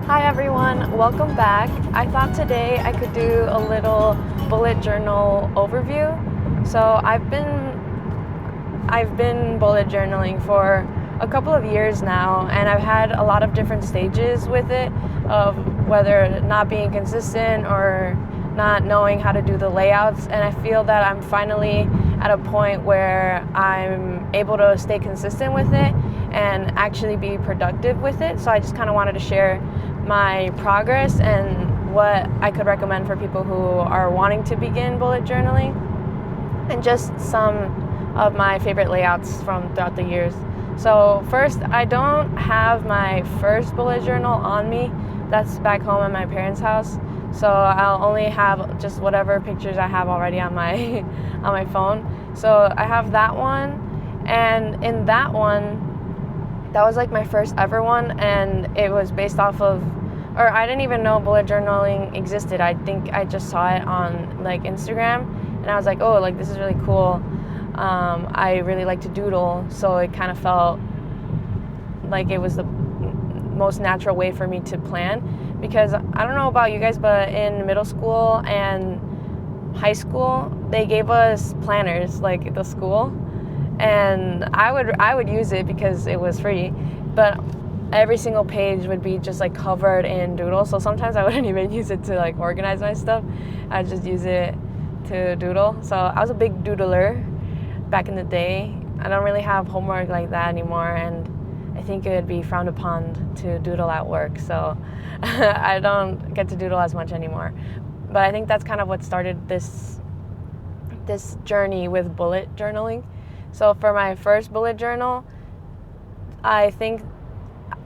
Hi everyone, welcome back. I thought today I could do a little bullet journal overview. So I've been bullet journaling for a couple of years now, and I've had a lot of different stages with it, of whether not being consistent or not knowing how to do the layouts, and I feel that I'm finally at a point where I'm able to stay consistent with it and actually be productive with it. So I just kind of wanted to share my progress and what I could recommend for people who are wanting to begin bullet journaling, and just some of my favorite layouts from throughout the years. So first, I don't have my first bullet journal on me. That's back home at my parents' house. So I'll only have just whatever pictures I have already on my on my phone. So I have that one, and in that one, that was like my first ever one, and it was based off of, or I didn't even know bullet journaling existed. I think I just saw it on like Instagram, and I was like, oh, like this is really cool. I really like to doodle, so it kind of felt like it was the most natural way for me to plan. Because I don't know about you guys, but in middle school and high school, they gave us planners, like at the school, and I would use it because it was free, but every single page would be just like covered in doodles. So sometimes I wouldn't even use it to like organize my stuff. I'd just use it to doodle. So I was a big doodler back in the day. I don't really have homework like that anymore, and I think it would be frowned upon to doodle at work. So I don't get to doodle as much anymore. But I think that's kind of what started this journey with bullet journaling. So for my first bullet journal, I think,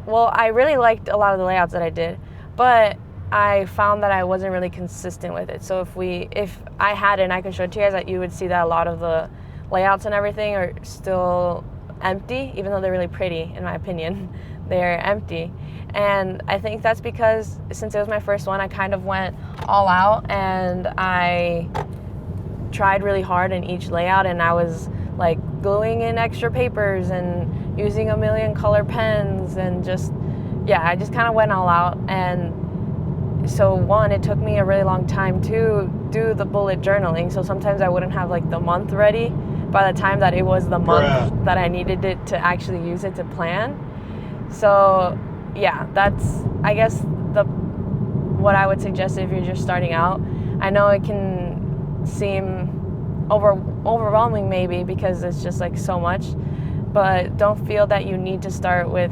well, I really liked a lot of the layouts that I did, but I found that I wasn't really consistent with it. So if I had it and I could show it to you guys, that you would see that a lot of the layouts and everything are still empty, even though they're really pretty, in my opinion. They're empty. And I think that's because since it was my first one, I kind of went all out, and I tried really hard in each layout, and I was like gluing in extra papers and using a million color pens, and I just kind of went all out. And so one, it took me a really long time to do the bullet journaling. So sometimes I wouldn't have like the month ready by the time that it was the month that I needed it to actually use it to plan. So yeah, that's, I guess, what I would suggest if you're just starting out. I know it can seem overwhelming maybe because it's just like so much, but don't feel that you need to start with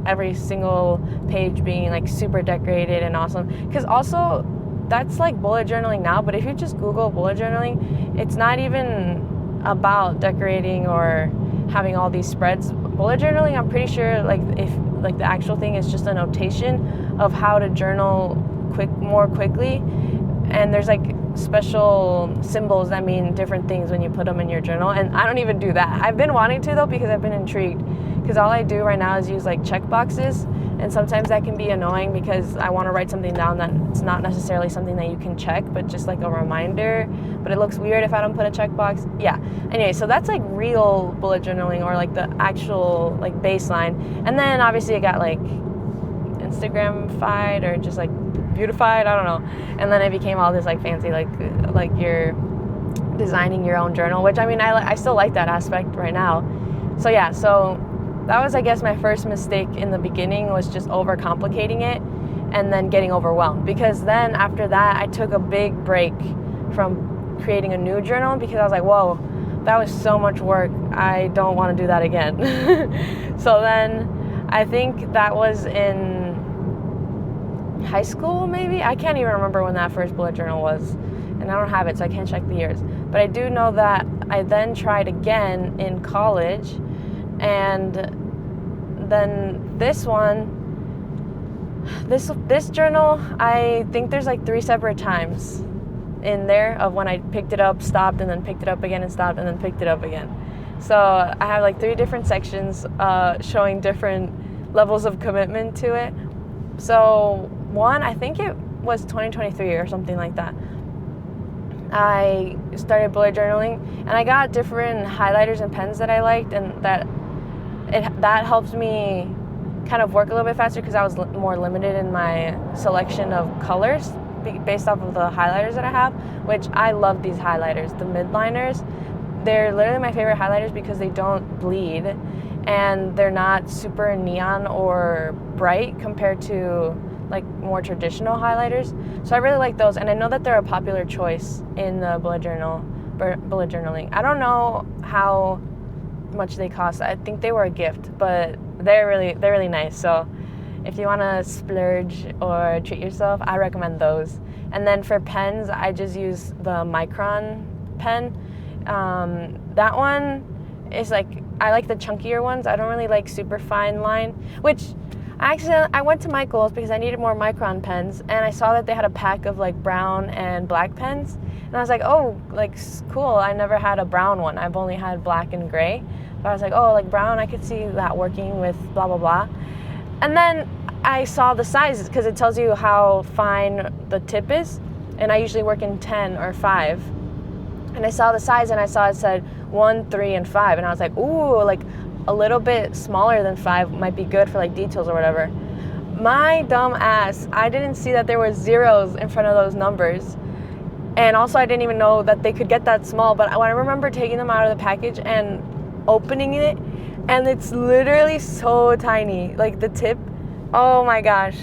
every single page being like super decorated and awesome, because also that's like bullet journaling now. But if you just Google bullet journaling, it's not even about decorating or having all these spreads. Bullet journaling, I'm pretty sure, like if like the actual thing is just a notation of how to journal more quickly, and there's like special symbols that mean different things when you put them in your journal. And I don't even do that. I've been wanting to though, because I've been intrigued, because all I do right now is use like check boxes, and sometimes that can be annoying because I want to write something down that it's not necessarily something that you can check, but just like a reminder. But it looks weird if I don't put a checkbox. Yeah. Anyway, so that's like real bullet journaling, or like the actual like baseline. And then obviously it got like Instagram-fied or just like beautified, I don't know. And then it became all this like fancy, like you're designing your own journal, which I mean, I still like that aspect right now. So yeah, so that was, I guess, my first mistake in the beginning, was just overcomplicating it and then getting overwhelmed. Because then after that, I took a big break from creating a new journal, because I was like, whoa, that was so much work. I don't want to do that again. So then I think that was in high school, maybe? I can't even remember when that first bullet journal was, and I don't have it, so I can't check the years. But I do know that I then tried again in college, and then this journal, I think there's like 3 separate times in there of when I picked it up, stopped, and then picked it up again and stopped, and then picked it up again. So I have like 3 different sections showing different levels of commitment to it. So one, I think it was 2023 or something like that, I started bullet journaling, and I got different highlighters and pens that I liked, and that helps me kind of work a little bit faster because I was more limited in my selection of colors based off of the highlighters that I have, which I love these highlighters. The midliners, they're literally my favorite highlighters because they don't bleed and they're not super neon or bright compared to like more traditional highlighters. So I really like those, and I know that they're a popular choice in the bullet journaling. I don't know how much they cost. I think they were a gift, but they're really nice. So if you want to splurge or treat yourself, I recommend those. And then for pens, I just use the Micron pen. That one is like, I like the chunkier ones. I don't really like super fine line, which I went to Michael's because I needed more Micron pens, and I saw that they had a pack of like brown and black pens, and I was like, oh, like cool. I never had a brown one. I've only had black and gray, but I was like, oh, like brown, I could see that working with blah blah blah. And then I saw the sizes because it tells you how fine the tip is, and I usually work in 10 or 5. And I saw the size, and I saw it said 1, 3, and 5, and I was like, ooh, like a little bit smaller than 5 might be good for like details or whatever. My dumb ass, I didn't see that there were zeros in front of those numbers. And also I didn't even know that they could get that small, but when I remember taking them out of the package and opening it, and it's literally so tiny, like the tip, oh my gosh.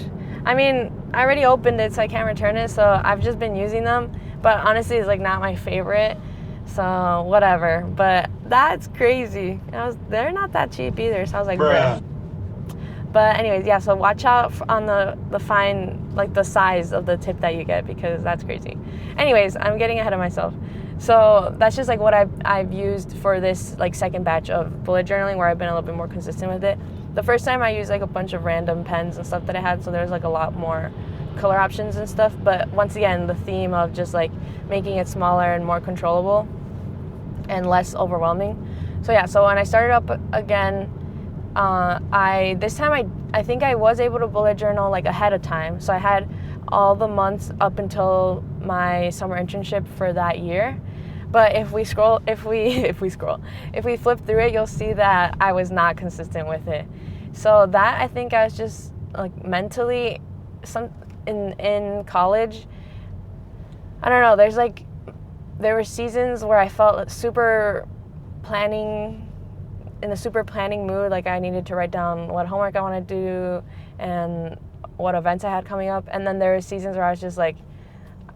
I mean, I already opened it, so I can't return it, so I've just been using them, but honestly it's like not my favorite. So whatever, but that's crazy. They're not that cheap either, so I was like, bruh. But anyways, yeah, so watch out on the fine, like the size of the tip that you get, because that's crazy. Anyways, I'm getting ahead of myself. So that's just like what I've used for this like second batch of bullet journaling, where I've been a little bit more consistent with it. The first time I used like a bunch of random pens and stuff that I had, so there's like a lot more color options and stuff. But once again, the theme of just like making it smaller and more controllable and less overwhelming. So yeah, so when I started up again, this time I think I was able to bullet journal like ahead of time. So I had all the months up until my summer internship for that year. But if we flip through it, you'll see that I was not consistent with it. So that, I think I was just like mentally in college, I don't know, there were seasons where I felt in a super planning mood, like I needed to write down what homework I want to do and what events I had coming up. And then there were seasons where I was just like,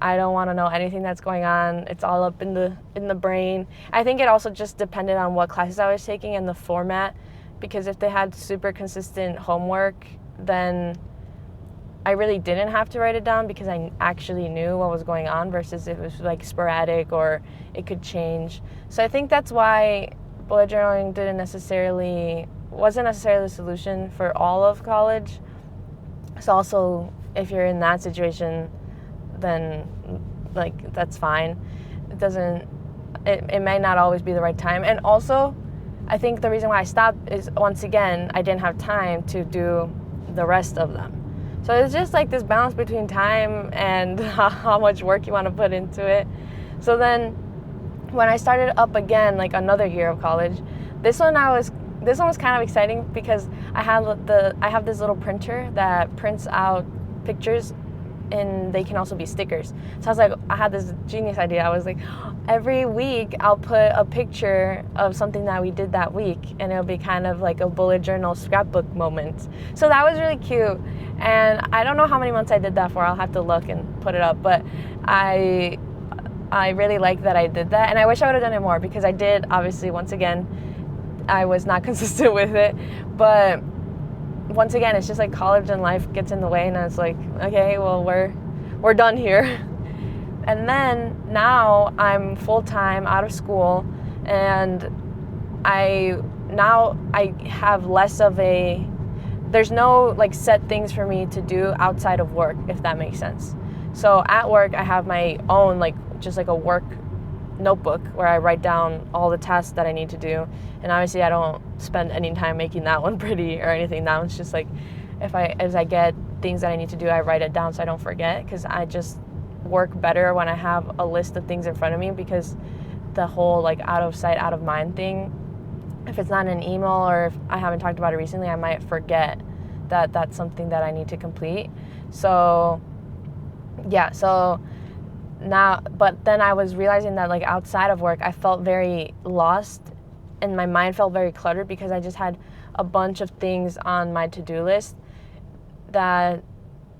I don't want to know anything that's going on. It's all up in the brain. I think it also just depended on what classes I was taking and the format, because if they had super consistent homework, then I really didn't have to write it down because I actually knew what was going on, versus if it was like sporadic or it could change. So I think that's why bullet journaling wasn't necessarily the solution for all of college. So also, if you're in that situation, then like that's fine. It may not always be the right time. And also, I think the reason why I stopped is, once again, I didn't have time to do the rest of them. So it's just like this balance between time and how much work you want to put into it. So then when I started up again, like another year of college, this one was kind of exciting because I have this little printer that prints out pictures, and they can also be stickers. So I was like, I had this genius idea. I was like, every week I'll put a picture of something that we did that week, and it'll be kind of like a bullet journal scrapbook moment. So that was really cute. And I don't know how many months I did that for. I'll have to look and put it up. But I really like that I did that. And I wish I would have done it more, because I did, obviously, once again, I was not consistent with it. But once again, it's just like college and life gets in the way, and it's like, okay, well, we're done here. And then now I'm full-time out of school, and I have less of there's no like set things for me to do outside of work, if that makes sense. So at work, I have my own just like a work notebook where I write down all the tasks that I need to do. And obviously I don't spend any time making that one pretty or anything. That one's just like, as I get things that I need to do, I write it down so I don't forget, because I just work better when I have a list of things in front of me, because the whole like out of sight, out of mind thing, if it's not in an email or if I haven't talked about it recently, I might forget that that's something that I need to complete. So yeah, so now, but then I was realizing that like outside of work I felt very lost and my mind felt very cluttered because I just had a bunch of things on my to-do list that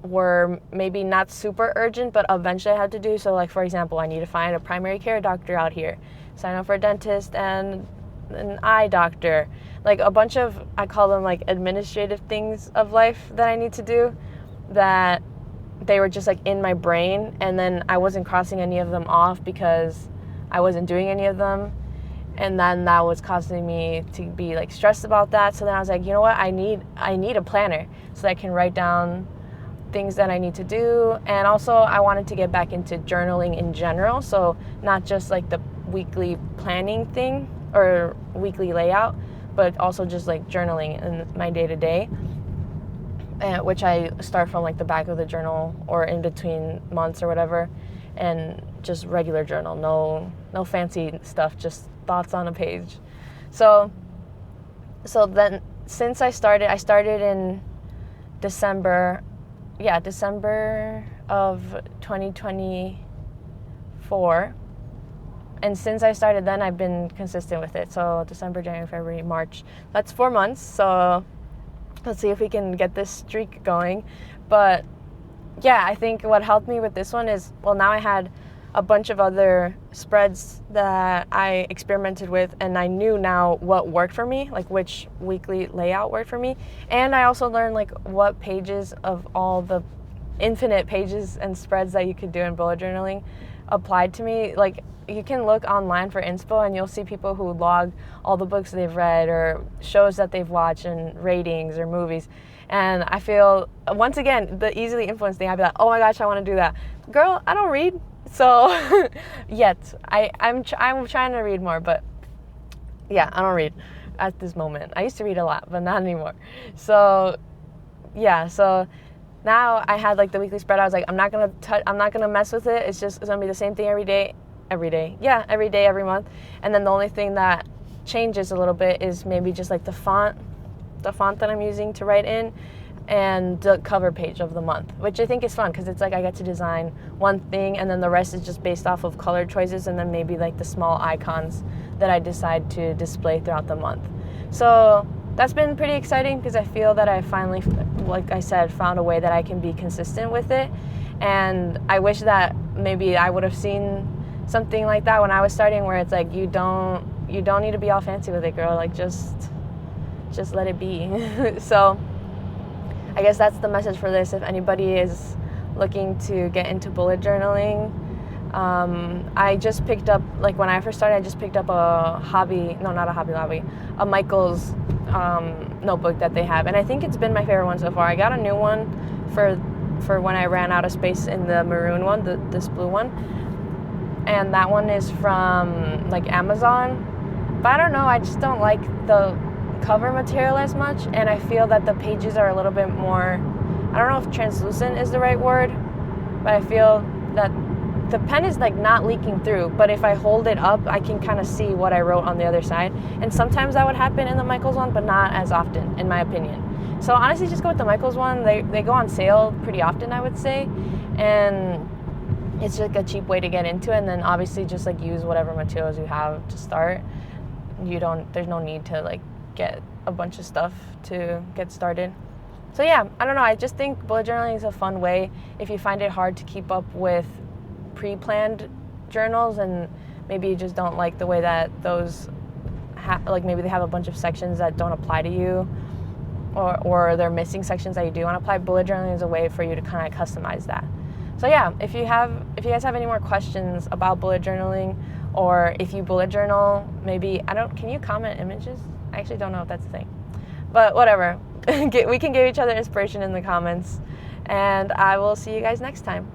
were maybe not super urgent but eventually I had to do. So like, for example, I need to find a primary care doctor out here, sign up for a dentist and an eye doctor, like a bunch of, I call them like administrative things of life that I need to do, that they were just like in my brain, and then I wasn't crossing any of them off because I wasn't doing any of them, and then that was causing me to be like stressed about that. So then I was like, you know what, I need a planner so that I can write down things that I need to do. And also I wanted to get back into journaling in general, so not just like the weekly planning thing or weekly layout, but also just like journaling in my day-to-day, which I start from like the back of the journal or in between months or whatever, and just regular journal, no fancy stuff, just thoughts on a page. So then since I started in December of 2024. And since I started then, I've been consistent with it. So December, January, February, March. That's 4 months. So let's see if we can get this streak going. But yeah, I think what helped me with this one is, well, now I had a bunch of other spreads that I experimented with, and I knew now what worked for me, like which weekly layout worked for me. And I also learned like what pages of all the infinite pages and spreads that you could do in bullet journaling applied to me. Like, you can look online for inspo and you'll see people who log all the books they've read or shows that they've watched and ratings or movies. And I feel, once again, the easily influenced thing, I'd be like, oh my gosh, I want to do that. Girl, I don't read. So yet I'm trying to read more, but yeah, I don't read at this moment. I used to read a lot, but not anymore. So yeah, so now I had like the weekly spread. I was like, I'm not gonna mess with it. It's gonna be the same thing every day, every month. And then the only thing that changes a little bit is maybe just like the font that I'm using to write in, and the cover page of the month, which I think is fun because it's like I get to design one thing and then the rest is just based off of color choices and then maybe like the small icons that I decide to display throughout the month. So that's been pretty exciting because I feel that I finally, like I said, found a way that I can be consistent with it. And I wish that maybe I would have seen something like that when I was starting, where it's like, you don't need to be all fancy with it, girl. Like just let it be. So I guess that's the message for this. If anybody is looking to get into bullet journaling, I just picked up, like when I first started, I just picked up a Michaels notebook that they have, and I think it's been my favorite one so far. I got a new one for when I ran out of space in the maroon one, this blue one, and that one is from like Amazon. But I don't know, I just don't like the cover material as much, and I feel that the pages are a little bit more, I don't know if translucent is the right word, but I feel that the pen is like not leaking through, but if I hold it up, I can kind of see what I wrote on the other side. And sometimes that would happen in the Michaels one, but not as often, in my opinion. So honestly, just go with the Michaels one. They go on sale pretty often, I would say, and it's like a cheap way to get into it. And then obviously just like use whatever materials you have to start. There's no need to like get a bunch of stuff to get started. So yeah, I don't know, I just think bullet journaling is a fun way if you find it hard to keep up with pre-planned journals, and maybe you just don't like the way that those like maybe they have a bunch of sections that don't apply to you, or they're missing sections that you do want to apply. Bullet journaling is a way for you to kind of customize that. So yeah, if you guys have any more questions about bullet journaling, or if you bullet journal, maybe can you comment images? I actually don't know if that's a thing, but whatever. We can give each other inspiration in the comments, and I will see you guys next time.